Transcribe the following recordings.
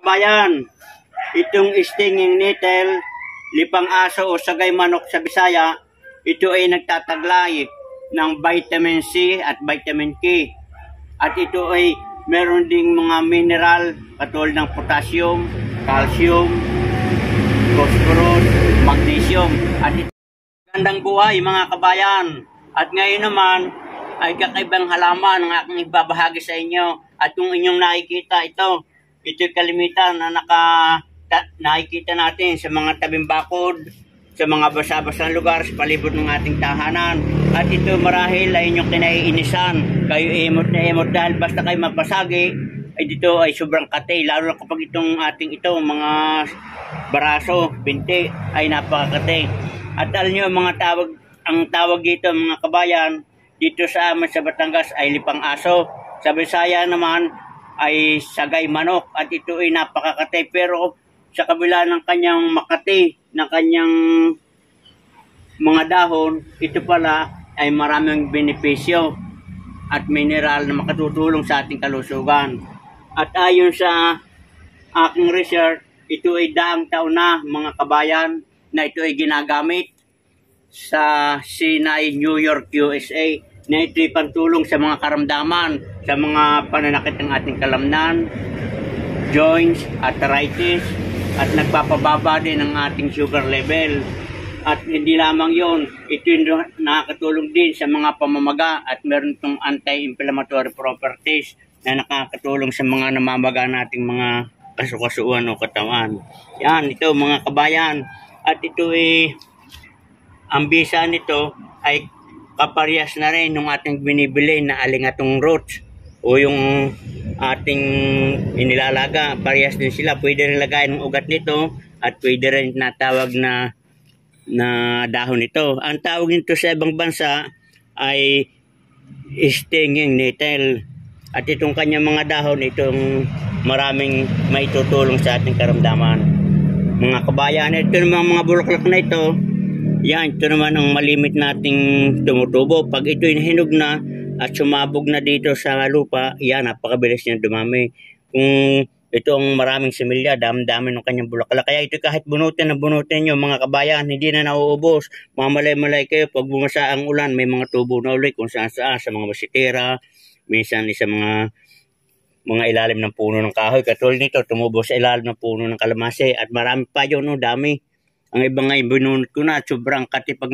kabayan, itong stinging nettle, lipang aso o sagay manok sa Bisaya, ito ay nagtataglay ng vitamin C at vitamin K. At ito ay meron ding mga mineral katulad ng potassium, calcium, phosphorus, magnesium. At ito gandang buhay mga kabayan. At ngayon naman ay kakaibang halaman ang aking ibabahagi sa inyo. At kung inyong nakikita ito'y kalimitan na nakikita natin sa mga tabing bakod, sa mga basa-basang lugar sa palibot ng ating tahanan. At ito marahil ay inyong kinaiinisan. Kayo emot na emot dahil basta kayo mapasagi, ay dito ay sobrang kate. Lalo na kapag itong ating mga baraso, binti, ay napakakate. At alam nyo, ang tawag dito mga kabayan, dito sa amin sa Batangas ay lipang aso. Sa Bisaya naman ay sagay manok. At ito ay napakakate. Pero sa kabila ng kanyang makati, ng kanyang mga dahon, ito pala ay maraming benepisyo at mineral na makatutulong sa ating kalusugan. At ayon sa aking research, ito ay daang taon na mga kabayan na ito ay ginagamit sa Sinai, New York, USA, na ito ay pantulong sa mga karamdaman, sa mga pananakit ng ating kalamnan, joints, arthritis, at nagpapababa din ang ating sugar level. At hindi lamang yon, ito yung nakakatulong din sa mga pamamaga at meron itong anti-inflammatory properties na nakakatulong sa mga namamaga nating mga kasukasuan o katawan. Yan, ito mga kabayan. At ito ang bisa nito ay kaparehas na rin ng ating binibili na alingatong roots o yung ating inilalaga, parehas din sila. Pwede rin lagay ng ugat nito at pwede rin natawag na dahon nito. Ang tawag nito sa ibang bansa ay stinging nettle. At itong kanyang mga dahon, itong maraming maitutulong sa ating karamdaman. Mga kabayan, ito naman mga bulaklak na ito, yan, ito naman ang malimit nating tumutubo. Pag ito'y hinog na at sumabog na dito sa lupa, yan, napakabilis niya dumami. Kung ito ang maraming similya, dami-dami ng kanyang bulaklak. Kaya ito kahit bunutin nyo mga kabayan, hindi na nauubos. Mamalay-malay kayo, pag bumasa ang ulan, may mga tubo na ulit kung saan-saan, sa mga basitera, minsan sa mga ilalim ng puno ng kahoy. Katulad nito, tumubo sa ilalim ng puno ng kalamansi. At marami pa yun, no, dami. Ang iba nga, binunot ko na, sobrang kati pag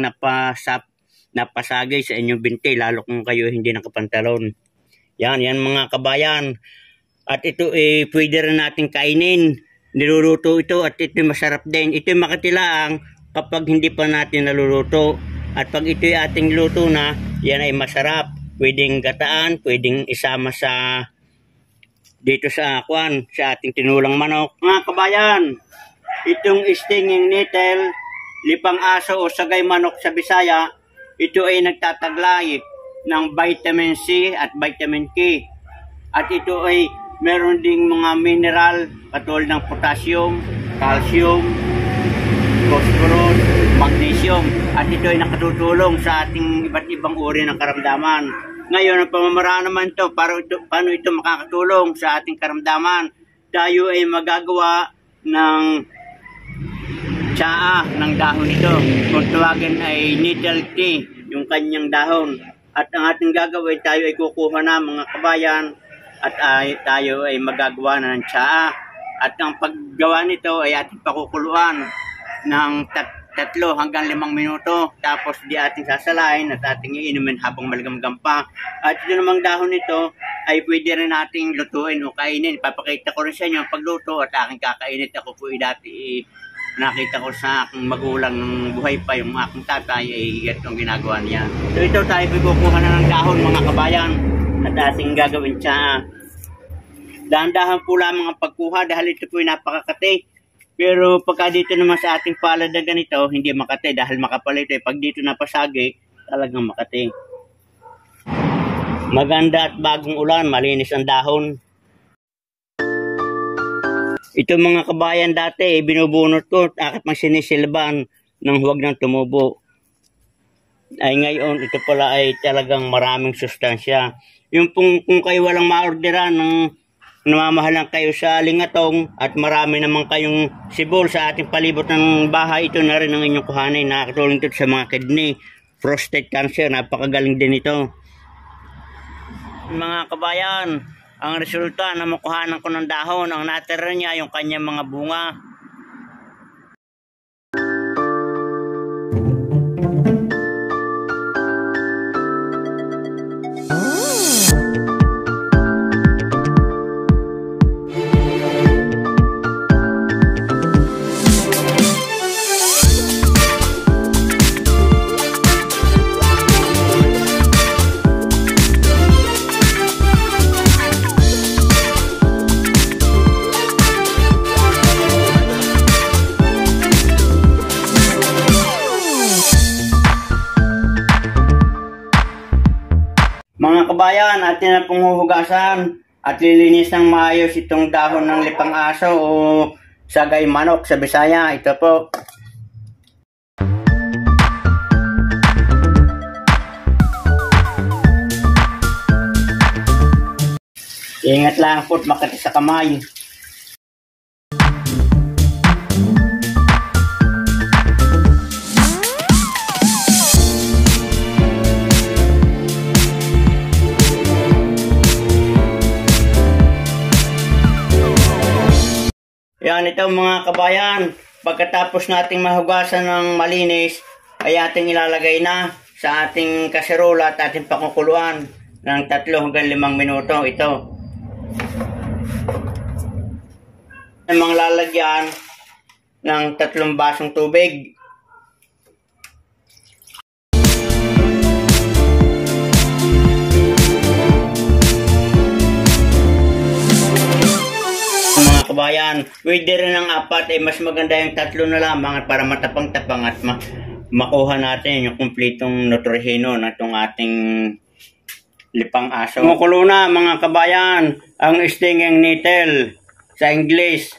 napasagay sa inyong binti, lalo kung kayo hindi nakapantalon. Yan mga kabayan. At ito pwede rin natin kainin. Niluluto ito at ito masarap din. Ito makatilaang kapag hindi pa natin naluluto. At pag ito ating luto na, yan ay masarap. Pwedeng gataan, pwedeng isama dito sa ating tinulang manok. Mga kabayan, itong stinging nettle, lipang aso o sagay manok sa Bisaya, ito ay nagtataglay ng vitamin C at vitamin K. At ito ay meron ding mga mineral katulad ng potassium, calcium, phosphorus, magnesium. At ito ay nakatutulong sa ating iba't ibang uri ng karamdaman. Ngayon, ang pamamaraan naman ito, paano ito makakatulong sa ating karamdaman? Tayo ay magagawa ng tsaa ng dahon nito. Kung tawagin ay nettle tea, yung kanyang dahon. At ang ating gagawin, tayo ay kukuha na mga kabayan at tayo ay magagawa na ng tsaa. At ang paggawa nito ay ating pakukuluan ng 3 hanggang 5 minuto. Tapos di ating sasalain at ating iinumin habang maligamgam pa. At ito namang dahon nito ay pwede rin nating lutuin o kainin. Papakita ko rin sa inyo ang pagluto at aking kakainit. Ako po dati nakita ko sa aking magulang ng buhay pa, yung aking tatay ay itong ginagawa niya. So ito tayo kukuha na ng dahon mga kabayan at ating gagawin tsaa. Dahan-dahan po lamang ang pagkuha dahil ito po ay napakakate. Pero pagka dito naman sa ating palad na ganito, hindi makate dahil makapal ito. Pag dito napasagi, talagang makate. Maganda at bagong ulan, malinis ang dahon. Ito mga kabayan dati, binubunot ko at akit mang sinisilban ng huwag ng tumubo. Ay ngayon, ito pala ay talagang maraming sustansya. Yung kung kayo walang ma-orderan ng namamahalan kayo sa lingatong at marami naman kayong sibol sa ating palibot ng bahay, ito na rin ang inyong kuhanin. Nakakatulong ito sa mga kidney, prostate cancer, napakagaling din ito. Mga kabayan, ang resulta na makuhanan ko ng dahon, ang natira niya yung kanyang mga bunga. Mga kabayan, atin na pong huhugasan at lilinis ng maayos itong dahon ng lipang aso o sagay manok sa Bisaya. Ito po. Ingat lang po't makati sa kamay. Yan, ito mga kabayan, pagkatapos nating mahugasan ng malinis, ay ating ilalagay na sa ating kaserola at ating pakukuluan ng 3 hanggang 5 minuto. Ito. Ang mga lalagyan ng 3 basong tubig. Kabayan, pwede rin ang 4 ay mas maganda yung 3 na lamang para matapang-tapang at makuha natin yung kumplitong nutrihino na itong ating lipang aso. Kumukulo na mga kabayan ang stinging nettle sa English,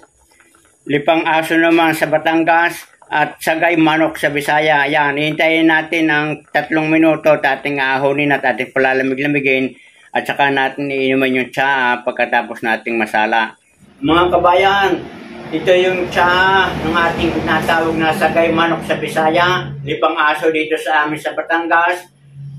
lipang aso naman sa Batangas at sagay manok sa Bisaya. Yan, hintayin natin ang 3 minuto at ating ahonin at ating palalamig-lamigin at saka natin iinuman yung tsa pagkatapos nating masala. Mga kabayan, ito yung tsa ng ating natawag na sagay manok sa Bisaya, lipang aso dito sa amin sa Batangas,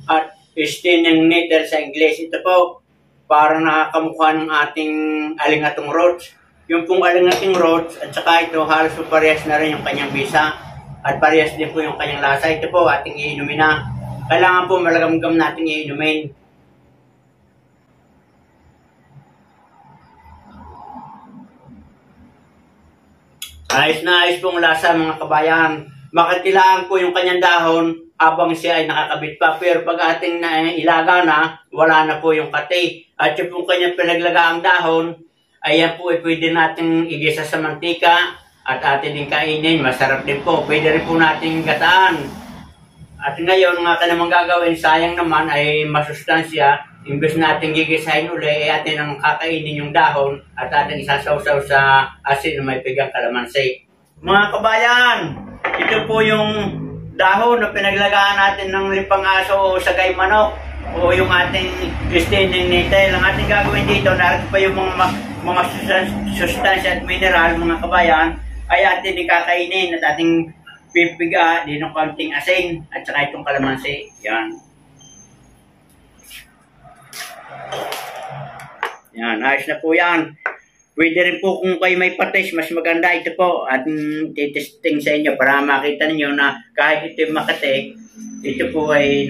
at stinging nettle sa English. Ito po, parang nakakamukha ng ating alingatong roots. Yung pong alingatong roots, at saka ito halos parehas na rin yung kanyang bisa, at parehas din po yung kanyang lasa. Ito po, ating iinumin na. Kailangan po malagamgam natin iinumin. Ayos na ayos pong lasa mga kabayan. Makatilaan po yung kanyang dahon habang siya ay nakakabit pa. Pero pag ating ilaga na, wala na po yung kati. At yung pong kanyang pinaglagaang dahon, ayan po ay pwede natin igisa sa mantika at atin din kainin. Masarap din po. Pwede rin po natin gataan. At ngayon, nga ka naman gagawin, sayang naman ay masustansya. Imbes natin gigisahin uli, atin ang kakainin yung dahon at atin isasawsaw sa asin na may pigang kalamansi. Mga kabayan, ito po yung dahon na pinaglagaan natin ng lipang aso o sagay manok o yung ating stinging nettle. Ang ating gagawin dito, narito pa yung mga sustansya at mineral, mga kabayan, ay atin ikakainin at ating pipiga din ng konting asin at saka itong kalamansi. Yan. Yan, ayos na po yan. Pwede rin po kung kayo may patis, mas maganda ito po. At titesting sa inyo para makita niyo na kahit ito yung makati, ito po ay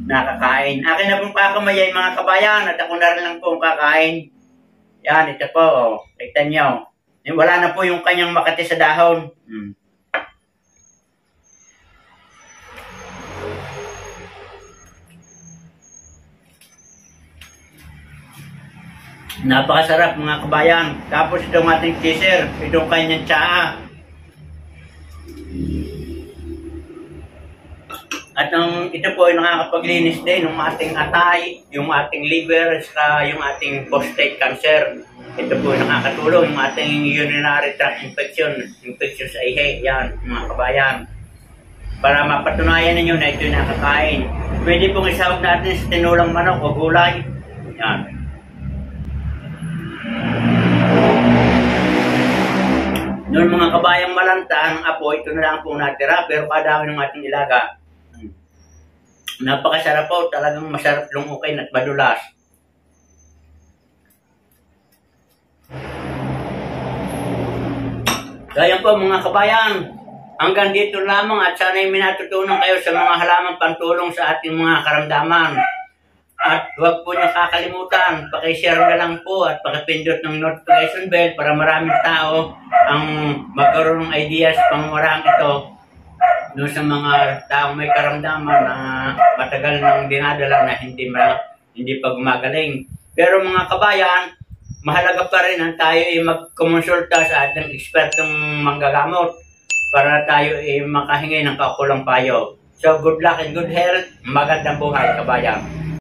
nakakain. Akin na pong kakamayan mga kabayan at ako na rin lang po kakain. Yan, ito po. Oh. Kita niyo. Wala na po yung kanyang makati sa dahon. Napakasarap mga kabayan. Tapos itong ating teaser, itong kanyang tsaa. At ito po ay nakakapaglinis din ng ating atay, yung ating liver, saka yung ating prostate cancer. Ito po ay nakakatulong yung ating urinary tract infection sa ihe. Yan mga kabayan. Para mapatunayan ninyo na ito ay nakakain. Pwede pong isawag natin sa tinulang manok o gulay. Yan. Noon mga kabayang malanta, ang apo, ito na lang po natira, pero kadami ng ating ilaga. Napakasarap po, talagang masarap lumukin at madulas. Kaya po mga kabayan, hanggang dito lamang at sana'y minatutunan kayo sa mga halamang pantulong sa ating mga karamdaman. At huwag po niyo kakalimutan, pakishare na lang po at pakipindot ng notification bell para maraming tao ang magkaroon ng ideas pangmarang ito doon sa mga taong may karamdaman na matagal nang dinadala na hindi pa gumagaling. Pero mga kabayan, mahalaga pa rin ang tayo ay magkumonsulta sa ating ekspertong manggagamot para tayo ay makahingi ng kaukulang payo. So good luck and good health, magandang buhay kabayan.